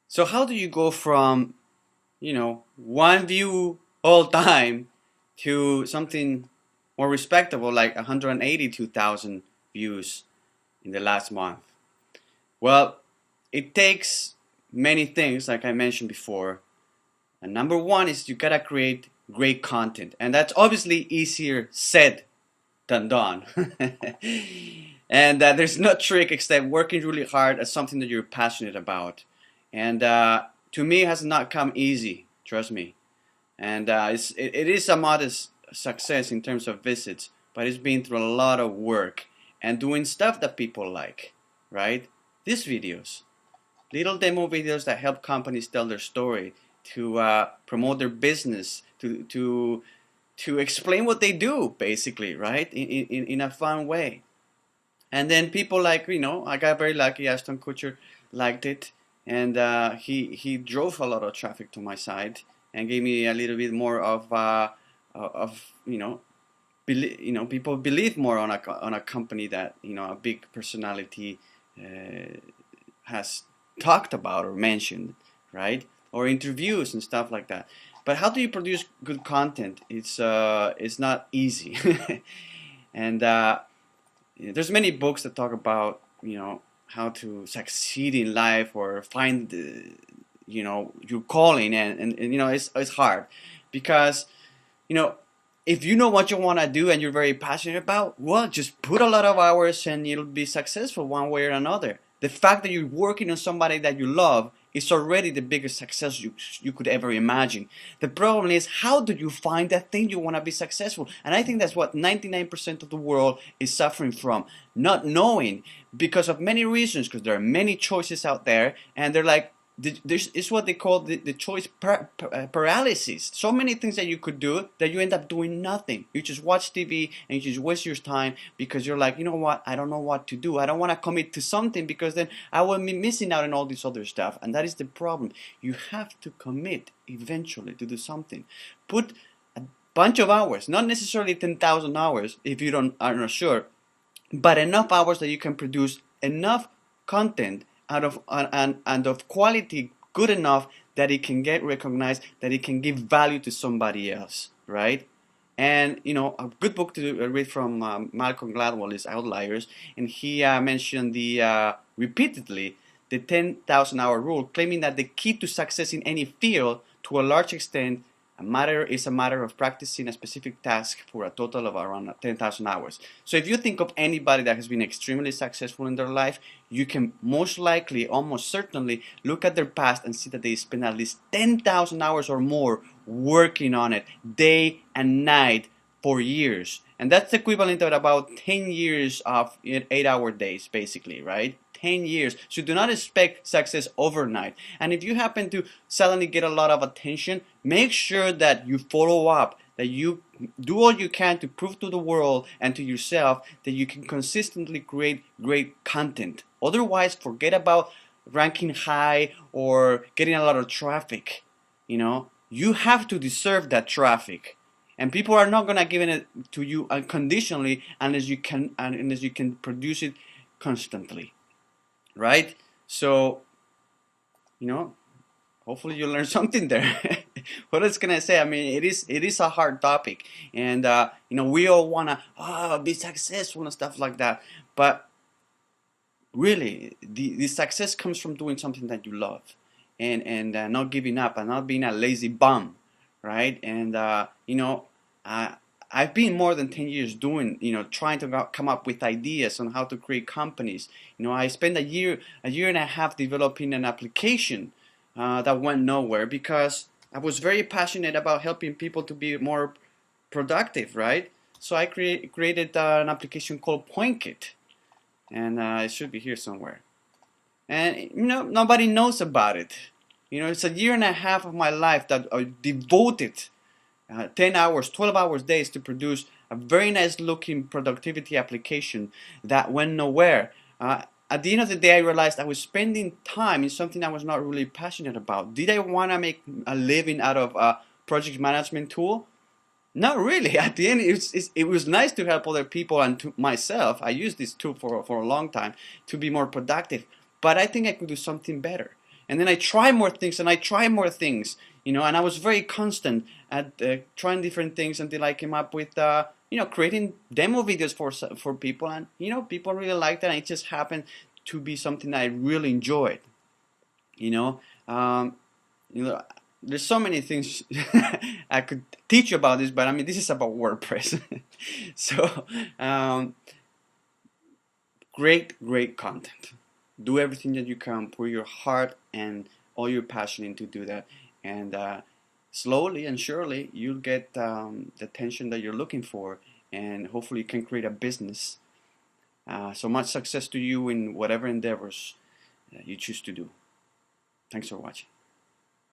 So how do you go from, one view all time to something more respectable like 182,000 views in the last month? Well, it takes many things, like I mentioned before. And number one is you gotta create great content, and that's obviously easier said than done. And there's no trick except working really hard at something that you're passionate about. And to me, it has not come easy. Trust me. And it is a modest success in terms of visits, but it's been through a lot of work and doing stuff that people like, right? These videos, little demo videos that help companies tell their story, to promote their business, to explain what they do, basically, right? In a fun way. And then people like, I got very lucky. Aston Kutcher liked it, and he drove a lot of traffic to my site and gave me a little bit more of people believe more on a company that a big personality has talked about or mentioned, right? Or interviews and stuff like that. But how do you produce good content? It's not easy, and there's many books that talk about how to succeed in life or find your calling, and it's hard because you know if you know what you want to do and you're very passionate about, well, just put a lot of hours and you'll be successful one way or another. The fact that you're working on somebody that you love is already the biggest success you could ever imagine. The problem is, how do you find that thing you want to be successful? And I think that's what 99% of the world is suffering from, not knowing, because of many reasons, because there are many choices out there, and they're like, this is what they call the choice paralysis. So many things that you could do that you end up doing nothing. You just watch TV and you just waste your time because you're like, you know what, I don't know what to do. I don't want to commit to something because then I will be missing out on all this other stuff. And that is the problem. You have to commit eventually to do something. Put a bunch of hours, not necessarily 10,000 hours if you are not sure, but enough hours that you can produce enough content out of and of quality good enough that it can get recognized, that it can give value to somebody else, right? And a good book to read from Malcolm Gladwell is Outliers, and he mentioned repeatedly the 10,000 hour rule, claiming that the key to success in any field, to a large extent, is a matter of practicing a specific task for a total of around 10,000 hours. So if you think of anybody that has been extremely successful in their life, you can most likely, almost certainly, look at their past and see that they spend at least 10,000 hours or more working on it day and night for years. And that's equivalent to about 10 years of 8-hour days, basically, right? 10 years. So do not expect success overnight. And if you happen to suddenly get a lot of attention, make sure that you follow up, that you do all you can to prove to the world and to yourself that you can consistently create great content. Otherwise, forget about ranking high or getting a lot of traffic. You have to deserve that traffic. And people are not going to give it to you unconditionally unless you can produce it constantly. Right? So, hopefully you learn something there. What else can I say? I mean, it is a hard topic, and we all wanna be successful and stuff like that. But really, the success comes from doing something that you love, and not giving up and not being a lazy bum, right? And I've been more than 10 years doing, trying to come up with ideas on how to create companies. I spent a year and a half developing an application that went nowhere because I was very passionate about helping people to be more productive, right? So I created an application called PointKit, and it should be here somewhere. And nobody knows about it. It's a year and a half of my life that I devoted 10 hours, 12 hours days to produce a very nice looking productivity application that went nowhere. At the end of the day, I realized I was spending time in something I was not really passionate about. Did I want to make a living out of a project management tool? Not really. At the end, it was nice to help other people and to myself. I used this tool for a long time to be more productive. But I think I could do something better. And then I try more things and I try more things, you know, and I was very constant at trying different things until I came up with, you know, creating demo videos for people, and you know, people really liked it, and it just happened to be something that I really enjoyed, you know. You know, there's so many things I could teach you about this, but I mean, this is about WordPress. So, great content. Do everything that you can. Put your heart and all your passion into do that, and slowly and surely you'll get the attention that you're looking for, and hopefully you can create a business. So much success to you in whatever endeavors you choose to do. Thanks for watching.